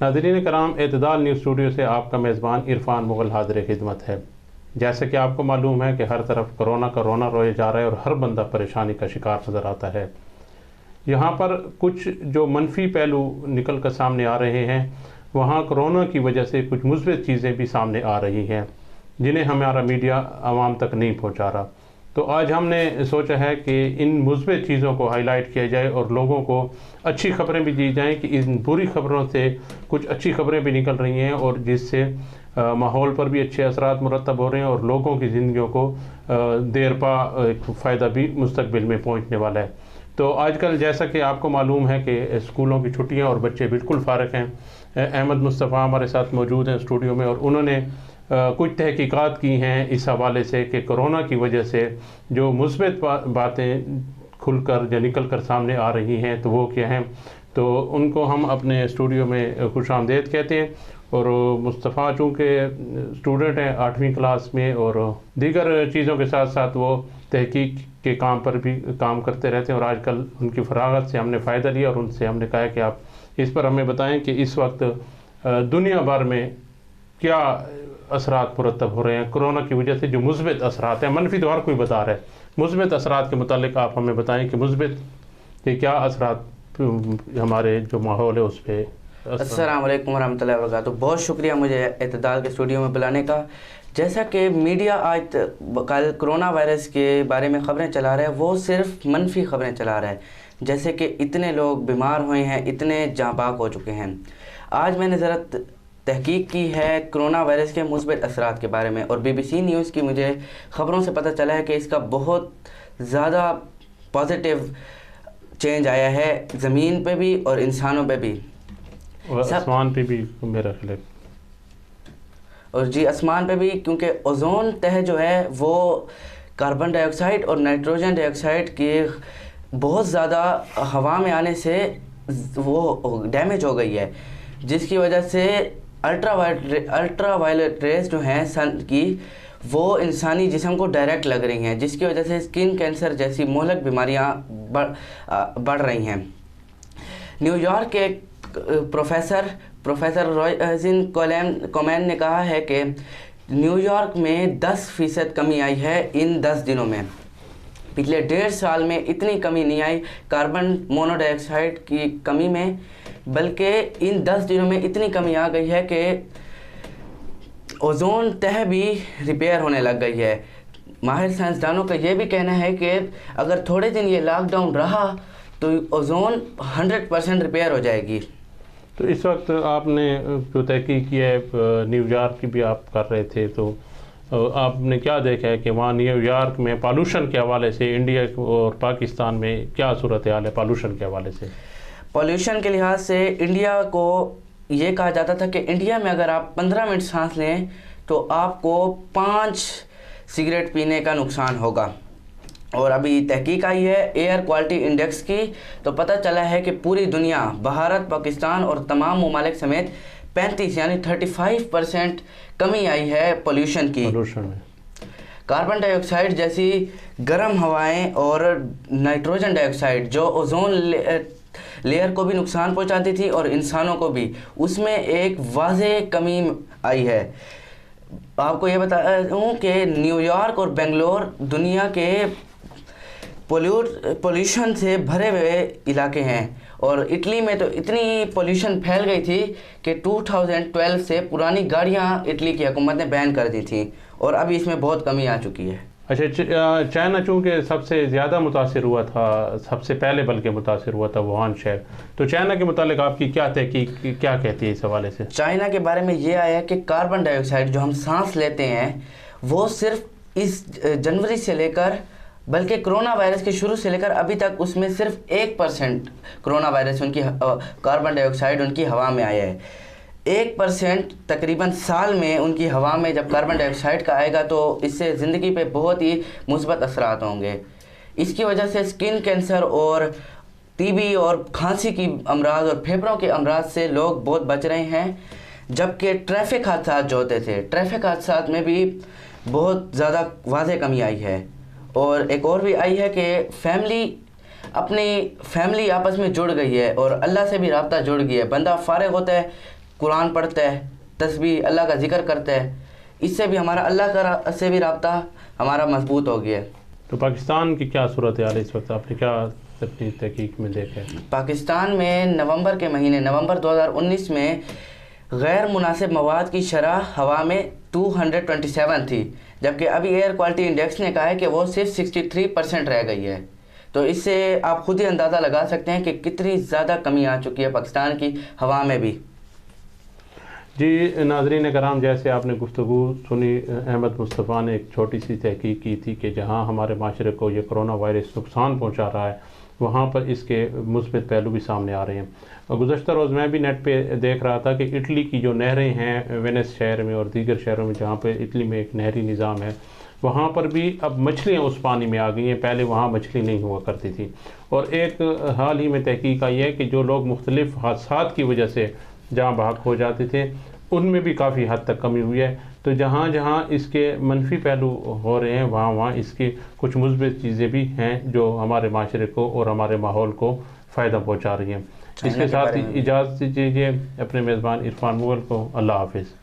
नाज़रीन कराम, एतदाल news studio से आपका मेज़बान इरफान मुग़ल हाज़िर खिदमत है। जैसे कि आपको मालूम है कि हर तरफ कोरोना का रोना रोए जा रहा है और हर बंदा परेशानी का शिकार नज़र आता है। यहाँ पर कुछ जो मनफी पहलू निकल कर सामने आ रहे हैं, वहाँ कोरोना की वजह से कुछ मुस्बित चीज़ें भी सामने आ रही हैं जिन्हें हमारा मीडिया आवाम तक नहीं पहुँचा रहा। तो आज हमने सोचा है कि इन मुस्बित चीज़ों को हाईलाइट किया जाए और लोगों को अच्छी खबरें भी दी जाएं कि इन बुरी खबरों से कुछ अच्छी खबरें भी निकल रही हैं और जिससे माहौल पर भी अच्छे असरात मुरतब हो रहे हैं और लोगों की ज़िंदगियों को देर पा फ़ायदा भी मुस्तकबिल में पहुंचने वाला है। तो आजकल जैसा कि आपको मालूम है कि स्कूलों की छुट्टियां और बच्चे बिल्कुल फ़ारिग हैं। अहमद मुस्तफ़ा हमारे साथ मौजूद हैं स्टूडियो में और उन्होंने कुछ तहकीकात की हैं इस हवाले से कि कोरोना की वजह से जो मुस्बित बातें खुलकर या निकल कर सामने आ रही हैं तो वो क्या हैं। तो उनको हम अपने स्टूडियो में खुशामदीद कहते हैं। और मुस्तफ़ा चूँकि स्टूडेंट हैं 8वीं क्लास में और दीगर चीज़ों के साथ साथ वो तहकीक के काम पर भी काम करते रहते हैं और आजकल उनकी फरागत से हमने फ़ायदा लिया और उनसे हमने कहा कि आप इस पर हमें बताएं कि इस वक्त दुनिया भर में क्या असरात मुरतब हो रहे हैं कोरोना की वजह से। जो मुस्बित असरात हैं, मनफी तो हर कोई बता रहा है, मुस्बित असरात के मुतालिक आप हमें बताएं कि मुस्बित के क्या असरात हमारे जो माहौल है उस पर। अस्सलाम वालेकुम रहमतुल्लाहि व बरकातुहू। बहुत शुक्रिया मुझे एतदाल के स्टूडियो में बुलाने का। जैसा कि मीडिया आज कल कोरोना वायरस के बारे में ख़बरें चला रहा है, वो सिर्फ मनफी ख़बरें चला रहा है, जैसे कि इतने लोग बीमार हुए हैं, इतने जाँबाक हो चुके हैं। आज मैंने ज़रा तहकीक की है कोरोना वायरस के मुस्बित असरात के बारे में और BBC न्यूज़ की मुझे ख़बरों से पता चला है कि इसका बहुत ज़्यादा पॉजिटिव चेंज आया है ज़मीन पे भी और इंसानों पे भी और आसमान पे भी मेरा ख्याल है। और जी आसमान पे भी, क्योंकि ओजोन तह जो है वो कार्बन डाइऑक्साइड और नाइट्रोजन डाइऑक्साइड के बहुत ज़्यादा हवा में आने से वो डैमेज हो गई है, जिसकी वजह से अल्ट्रा वायलेट रेज जो हैं सन की वो इंसानी जिस्म को डायरेक्ट लग रही हैं, जिसकी वजह से स्किन कैंसर जैसी मोहलक बीमारियां बढ़ रही हैं। न्यूयॉर्क के प्रोफेसर रॉयजिन कोमैन ने कहा है कि न्यूयॉर्क में 10% कमी आई है इन 10 दिनों में। पिछले 1.5 साल में इतनी कमी नहीं आई कार्बन मोनोडाइऑक्साइड की कमी में, बल्कि इन 10 दिनों में इतनी कमी आ गई है कि ओजोन तह भी रिपेयर होने लग गई है। माहिर साइंसदानों का ये भी कहना है कि अगर थोड़े दिन ये लॉकडाउन रहा तो ओजोन 100% रिपेयर हो जाएगी। तो इस वक्त आपने जो तहकीक की है न्यूयॉर्क की भी आप कर रहे थे, तो आपने क्या देखा है कि वहाँ न्यूयॉर्क में पॉल्यूशन के हवाले से इंडिया और पाकिस्तान में क्या सूरत हाल है पॉल्यूशन के हवाले से? पॉल्यूशन के लिहाज से इंडिया को ये कहा जाता था कि इंडिया में अगर आप 15 मिनट सांस लें तो आपको 5 सिगरेट पीने का नुकसान होगा। और अभी तहकीक आई है एयर क्वालिटी इंडेक्स की, तो पता चला है कि पूरी दुनिया भारत, पाकिस्तान और तमाम ममालिक समेत 35 यानी 35% कमी आई है पोल्यूशन की। कार्बन डाइऑक्साइड जैसी गर्म हवाएं और नाइट्रोजन डाइऑक्साइड जो ओजोन लेयर को भी नुकसान पहुंचाती थी और इंसानों को भी, उसमें एक वाज़ेह कमी आई है। आपको ये बता दूँ कि न्यूयॉर्क और बेंगलोर दुनिया के पोल्यूशन से भरे हुए इलाके हैं और इटली में तो इतनी पोल्यूशन फैल गई थी कि 2012 से पुरानी गाड़ियां इटली की हुकूमत ने बैन कर दी थी और अभी इसमें बहुत कमी आ चुकी है। अच्छा, चाइना चूँकि सबसे ज़्यादा मुतासिर हुआ था, सबसे पहले बल्कि मुतासिर हुआ था वुहान शहर, तो चाइना के मुतालिक आपकी क्या तहकीक क्या कहती है इस हवाले से? चाइना के बारे में ये आया कि कार्बन डाइऑक्साइड जो हम सांस लेते हैं वो सिर्फ इस जनवरी से लेकर, बल्कि कोरोना वायरस के शुरू से लेकर अभी तक उसमें सिर्फ 1% कोरोना वायरस उनकी कार्बन डाइऑक्साइड उनकी हवा में आया है। 1% तकरीबन साल में उनकी हवा में जब कार्बन डाइऑक्साइड का आएगा तो इससे ज़िंदगी पे बहुत ही मुस्बत असरात होंगे। इसकी वजह से स्किन कैंसर और टीबी और खांसी की अमराज और फेफड़ों के अमराज से लोग बहुत बच रहे हैं। जबकि ट्रैफिक हादसा जो होते थे, ट्रैफिक हादसा में भी बहुत ज़्यादा वाज़ेह कमी आई है। और एक और भी आई है कि फैमिली आपस में जुड़ गई है और अल्लाह से भी राब्ता जुड़ गई है। बंदा फारिग होता है, قرآن پڑھتا ہے، تسبیح، اللہ کا ذکر کرتا ہے، اس سے بھی ہمارا اللہ کا سے بھی رابطہ ہمارا مضبوط ہو گیا ہے۔ تو پاکستان کی کیا صورتحال ہے اس وقت؟ آپ نے کیا اپنی تحقیق میں دیکھا ہے؟ پاکستان میں نومبر کے مہینے، نومبر 2019 میں غیر مناسب مواد کی شرح ہوا میں 227 تھی، جبکہ ابھی ایئر کوالٹی انڈیکس نے کہا ہے کہ وہ صرف 63% رہ گئی ہے۔ تو اس سے آپ خود ہی اندازہ لگا سکتے ہیں کہ کتنی زیادہ کمی آ چکی ہے پاکستان کی ہوا میں بھی۔ جی ناظرین کرام، جیسے آپ نے گفتگو سنی، احمد مصطفیٰ نے ایک چھوٹی سی تحقیق کی تھی کہ جہاں ہمارے معاشرے کو یہ کرونا وائرس نقصان پہنچا رہا ہے، وہاں پر اس کے مثبت پہلو بھی سامنے آ رہے ہیں۔ گزشتہ روز میں بھی نیٹ پہ دیکھ رہا تھا کہ اٹلی کی جو نہریں ہیں وینس شہر میں اور دیگر شہروں میں، جہاں پہ اٹلی میں ایک نہری نظام ہے، وہاں پر بھی اب مچھلیاں اس پانی میں آ گئی ہیں، پہلے وہاں مچھلی نہیں ہوا کرتی تھی۔ اور ایک حال ہی میں تحقیق آئی ہے کہ جو لوگ مختلف حادثات کی وجہ سے جہاں بحق ہو جاتے تھے، ان میں بھی کافی حد تک کمی ہوئی ہے۔ تو جہاں جہاں اس کے منفی پہلو ہو رہے ہیں، وہاں وہاں اس کی کچھ مثبت چیزیں بھی ہیں جو ہمارے معاشرے کو اور ہمارے ماحول کو فائدہ پہنچا رہی ہیں۔ اس کے ساتھ اجازت دیجیے اپنے میزبان عرفان مغل کو۔ اللہ حافظ۔